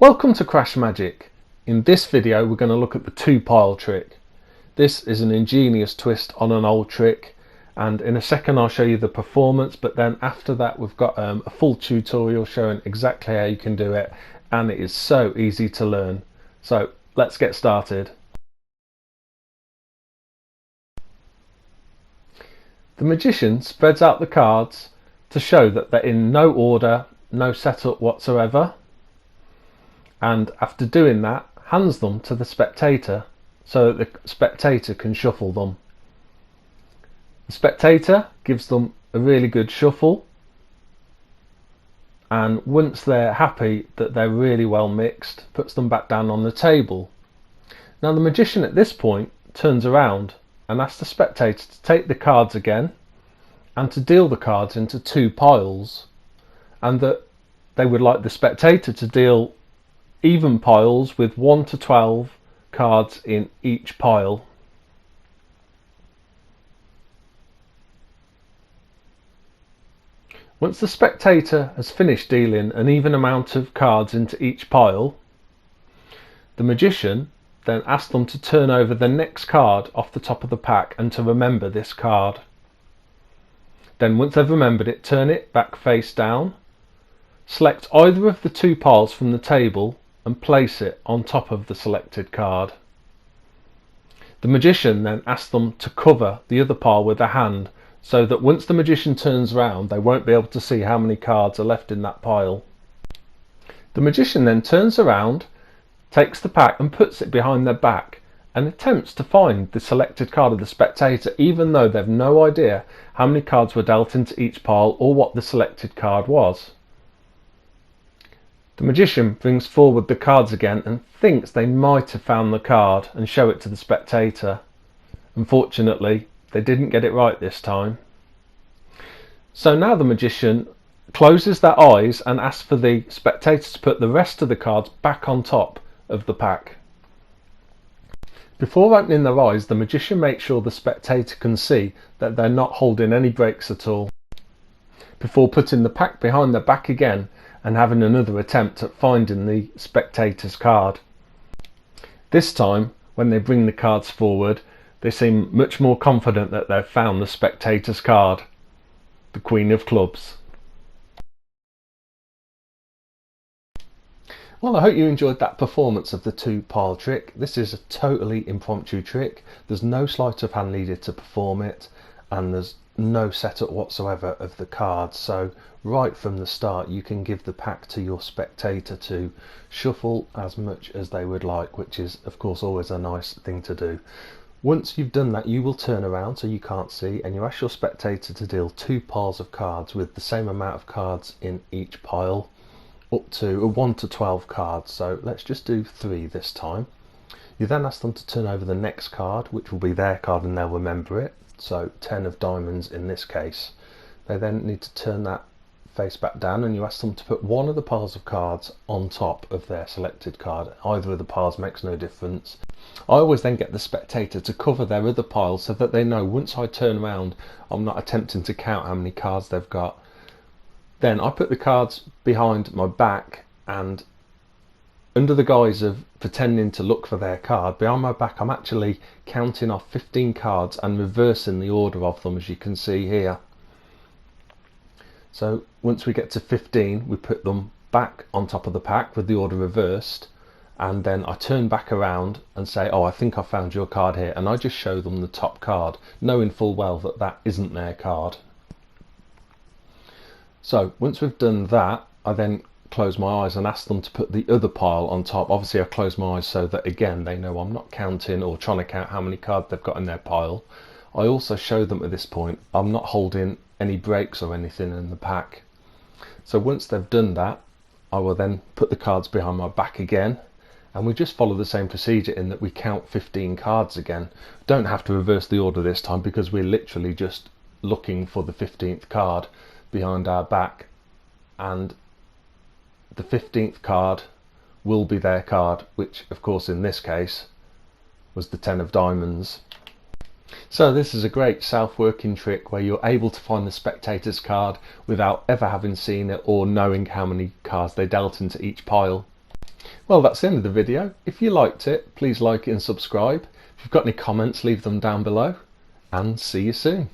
Welcome to CrashMagic. In this video we're going to look at the two pile trick. This is an ingenious twist on an old trick, and in a second I'll show you the performance, but then after that we've got a full tutorial showing exactly how you can do it, and it is so easy to learn. So let's get started. The magician spreads out the cards to show that they're in no order, no setup whatsoever, and after doing that hands them to the spectator so that the spectator can shuffle them. The spectator gives them a really good shuffle, and once they're happy that they're really well mixed, puts them back down on the table. Now the magician at this point turns around and asks the spectator to take the cards again and to deal the cards into two piles, and that they would like the spectator to deal even piles with 1 to 12 cards in each pile. Once the spectator has finished dealing an even amount of cards into each pile, the magician then asks them to turn over the next card off the top of the pack and to remember this card. Then once they've remembered it, turn it back face down, select either of the two piles from the table and place it on top of the selected card. The magician then asks them to cover the other pile with their hand, so that once the magician turns around they won't be able to see how many cards are left in that pile. The magician then turns around, takes the pack and puts it behind their back and attempts to find the selected card of the spectator, even though they've no idea how many cards were dealt into each pile or what the selected card was. The magician brings forward the cards again and thinks they might have found the card and show it to the spectator. Unfortunately, they didn't get it right this time. So now the magician closes their eyes and asks for the spectator to put the rest of the cards back on top of the pack. Before opening their eyes, the magician makes sure the spectator can see that they're not holding any breaks at all, before putting the pack behind their back again and having another attempt at finding the spectator's card. This time, when they bring the cards forward, they seem much more confident that they've found the spectator's card, the Queen of Clubs. Well, I hope you enjoyed that performance of the two pile trick. This is a totally impromptu trick. There's no sleight of hand needed to perform it, and there's no setup whatsoever of the cards, so right from the start you can give the pack to your spectator to shuffle as much as they would like, which is of course always a nice thing to do. Once you've done that, you will turn around so you can't see and you ask your spectator to deal two piles of cards with the same amount of cards in each pile, up to 1 to 12 cards. So let's just do 3 this time. You then ask them to turn over the next card, which will be their card, and they'll remember it. So 10 of diamonds in this case. They then need to turn that face back down and you ask them to put one of the piles of cards on top of their selected card. Either of the piles makes no difference. I always then get the spectator to cover their other pile so that they know once I turn around I'm not attempting to count how many cards they've got. Then I put the cards behind my back, and under the guise of pretending to look for their card, behind my back I'm actually counting off 15 cards and reversing the order of them, as you can see here. So once we get to 15 we put them back on top of the pack with the order reversed, and then I turn back around and say, oh, I think I found your card here, and I just show them the top card, knowing full well that that isn't their card. So once we've done that, I then close my eyes and ask them to put the other pile on top. Obviously I close my eyes so that again they know I'm not counting or trying to count how many cards they've got in their pile. I also show them at this point I'm not holding any breaks or anything in the pack. So once they've done that, I will then put the cards behind my back again, and we just follow the same procedure in that we count 15 cards again. Don't have to reverse the order this time because we're literally just looking for the 15th card behind our back, and the 15th card will be their card, which of course in this case was the 10 of diamonds. So this is a great self-working trick where you're able to find the spectator's card without ever having seen it or knowing how many cards they dealt into each pile. Well, that's the end of the video. If you liked it, please like it and subscribe. If you've got any comments, leave them down below, and see you soon.